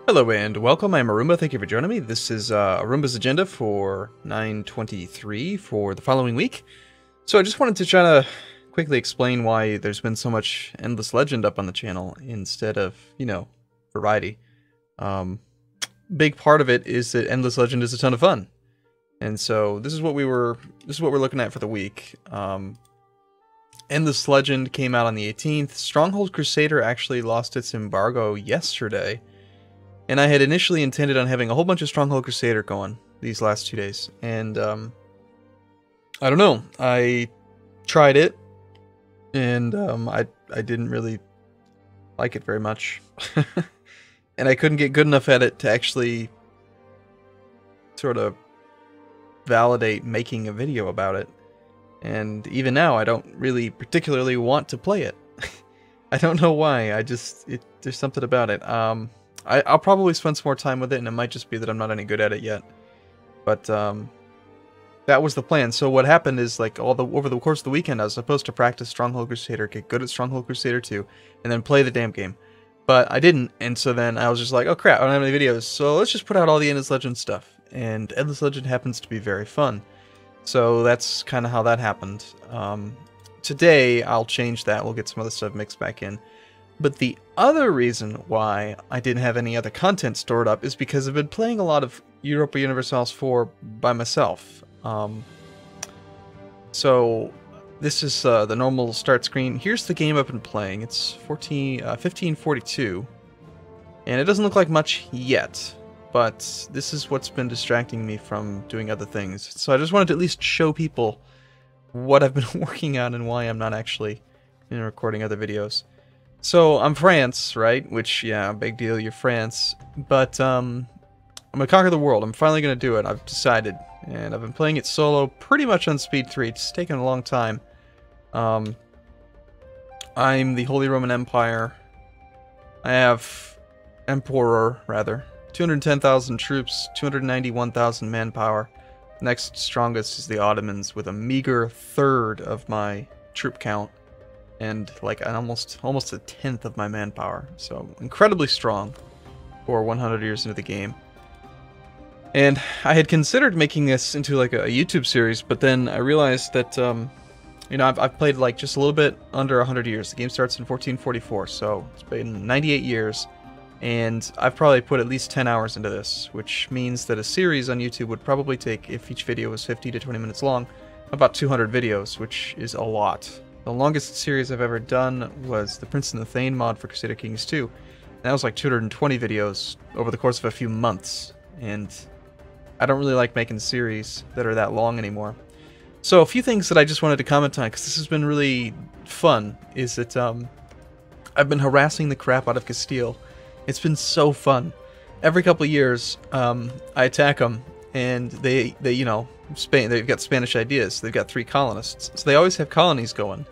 Hello and welcome, I'm Arumba, thank you for joining me. This is Arumba's agenda for 9/23 for the following week. So I just wanted to try to quickly explain why there's been so much Endless Legend up on the channel instead of, variety. Big part of it is that Endless Legend is a ton of fun. And so this is what we're looking at for the week. Endless Legend came out on the 18th. Stronghold Crusader actually lost its embargo yesterday. And I had initially intended on having a whole bunch of Stronghold Crusader going these last 2 days. And, I don't know. I tried it, and I didn't really like it very much. And I couldn't get good enough at it to actually sort of validate making a video about it. And even now, I don't really particularly want to play it. I don't know why. There's something about it. I'll probably spend some more time with it, and it might just be that I'm not any good at it yet. But that was the plan. So what happened is, like, over the course of the weekend, I was supposed to practice Stronghold Crusader, get good at Stronghold Crusader 2, and then play the damn game. But I didn't, and so then I was just like, oh crap, I don't have any videos, so let's just put out all the Endless Legend stuff. And Endless Legend happens to be very fun. So that's kind of how that happened. Today, I'll change that. We'll get some other stuff mixed back in. But the other reason why I didn't have any other content stored up is because I've been playing a lot of Europa Universalis 4 by myself. So this is the normal start screen. Here's the game I've been playing. It's 1542. And it doesn't look like much yet, but this is what's been distracting me from doing other things. So I just wanted to at least show people what I've been working on and why I'm not actually recording other videos. So, I'm France, right? Which, yeah, big deal, you're France. But, I'm gonna conquer the world. I'm finally gonna do it. I've decided. And I've been playing it solo pretty much on speed 3. It's taken a long time. I'm the Holy Roman Empire. I have Emperor, rather. 210,000 troops, 291,000 manpower. Next strongest is the Ottomans with a meager third of my troop count. And like an almost a tenth of my manpower. So incredibly strong for 100 years into the game. And I had considered making this into like a YouTube series, but then I realized that, I've played like just a little bit under 100 years. The game starts in 1444, so it's been 98 years. And I've probably put at least 10 hours into this, which means that a series on YouTube would probably take, if each video was 50 to 20 minutes long, about 200 videos, which is a lot. The longest series I've ever done was the Prince and the Thane mod for Crusader Kings 2. And that was like 220 videos over the course of a few months. And I don't really like making series that are that long anymore. So a few things that I just wanted to comment on, because this has been really fun, is that I've been harassing the crap out of Castile. It's been so fun. Every couple of years, I attack them, and they've got Spanish ideas. They've got 3 colonists, so they always have colonies going,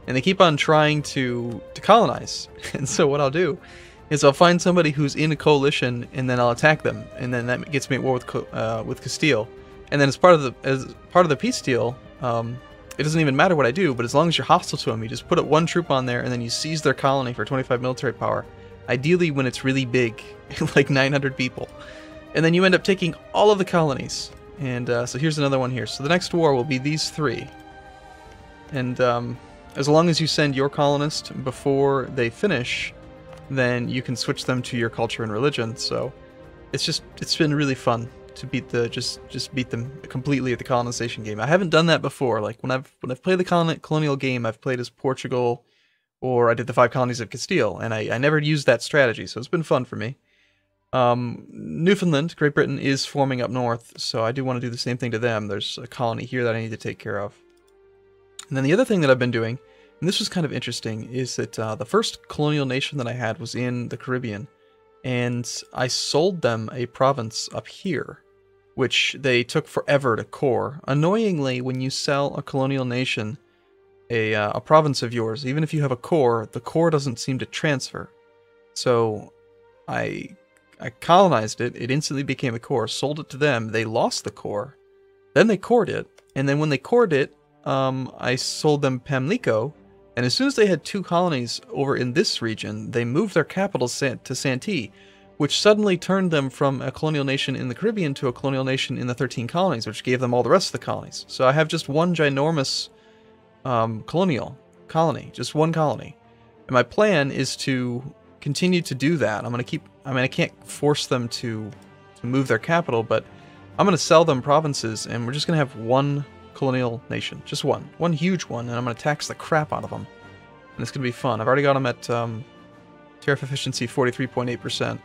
and they keep on trying to colonize. And so what I'll do is I'll find somebody who's in a coalition, and then I'll attack them, and then that gets me at war with Castile. And then as part of the peace deal, it doesn't even matter what I do, but as long as you're hostile to them, you just put 1 troop on there, and then you seize their colony for 25 military power. Ideally, when it's really big, like 900 people, and then you end up taking all of the colonies. And so here's another one here. So the next war will be these 3. And as long as you send your colonist before they finish, then you can switch them to your culture and religion. So it's been really fun to beat just beat them completely at the colonization game. I haven't done that before. Like when I've played the colonial game, I've played as Portugal, or I did the 5 colonies of Castile, and I never used that strategy. So it's been fun for me. Newfoundland, Great Britain, is forming up north, so I do want to do the same thing to them. There's a colony here that I need to take care of. And then the other thing that I've been doing, and this was kind of interesting, is that the first colonial nation that I had was in the Caribbean, and I sold them a province up here, which they took forever to core. Annoyingly, when you sell a colonial nation a province of yours, even if you have a core, the core doesn't seem to transfer. So I colonized it, it instantly became a core, sold it to them, they lost the core, then they cored it, and then when they cored it, I sold them Pamlico, And as soon as they had two colonies over in this region, they moved their capital to Santee, which suddenly turned them from a colonial nation in the Caribbean to a colonial nation in the 13 colonies, which gave them all the rest of the colonies. So I have just one ginormous colonial colony, just one colony. And my plan is to continue to do that. I can't force them to move their capital, but I'm going to sell them provinces, and we're just going to have one colonial nation. Just one huge one, and I'm going to tax the crap out of them. And it's going to be fun. I've already got them at tariff efficiency 43.8%.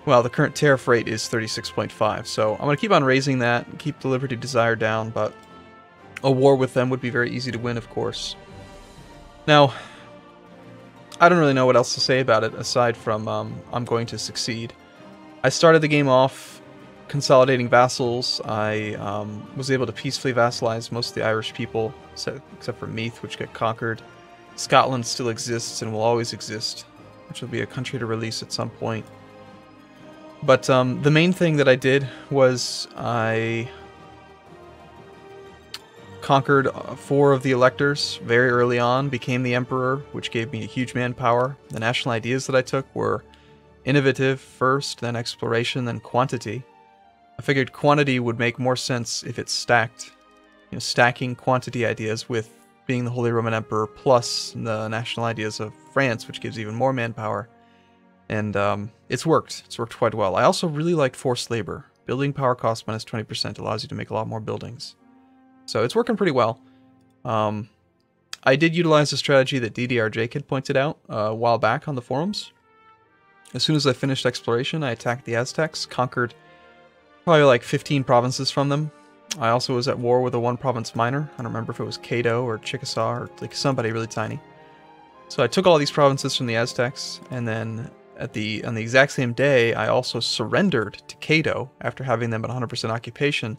Well, the current tariff rate is 36.5, so I'm going to keep on raising that, and keep the Liberty Desire down, but a war with them would be very easy to win, of course. Now, I don't really know what else to say about it, aside from I'm going to succeed. I started the game off consolidating vassals. I was able to peacefully vassalize most of the Irish people, except for Meath, which got conquered. Scotland still exists and will always exist, which will be a country to release at some point. But the main thing that I did was I conquered 4 of the electors very early on, became the emperor, which gave me a huge manpower. The national ideas that I took were innovative first, then exploration, then quantity. I figured quantity would make more sense if it's stacked. You know, stacking quantity ideas with being the Holy Roman Emperor plus the national ideas of France, which gives even more manpower. And it's worked. It's worked quite well. I also really liked forced labor. Building power cost minus 20% allows you to make a lot more buildings. So it's working pretty well. I did utilize the strategy that DDRJ had pointed out a while back on the forums. As soon as I finished exploration, I attacked the Aztecs, conquered probably like 15 provinces from them. I also was at war with a 1-province minor. I don't remember if it was Cato or Chickasaw or like somebody really tiny. So I took all these provinces from the Aztecs, and then on the exact same day, I also surrendered to Cato after having them at 100% occupation,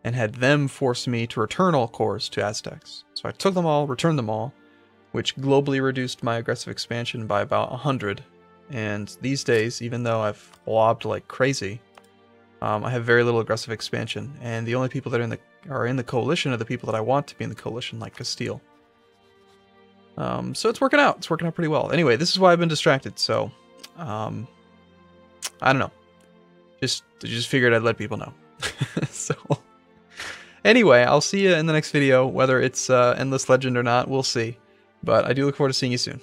and had them force me to return all cores to Aztecs. So I took them all, returned them all, which globally reduced my aggressive expansion by about 100. And these days, even though I've blobbed like crazy, I have very little aggressive expansion, and the only people that are in the coalition are the people that I want to be in the coalition, like Castile. So it's working out. It's working out pretty well. Anyway, this is why I've been distracted. So, I don't know. Just figured I'd let people know. So, anyway, I'll see you in the next video. Whether it's Endless Legend or not, we'll see. But I do look forward to seeing you soon.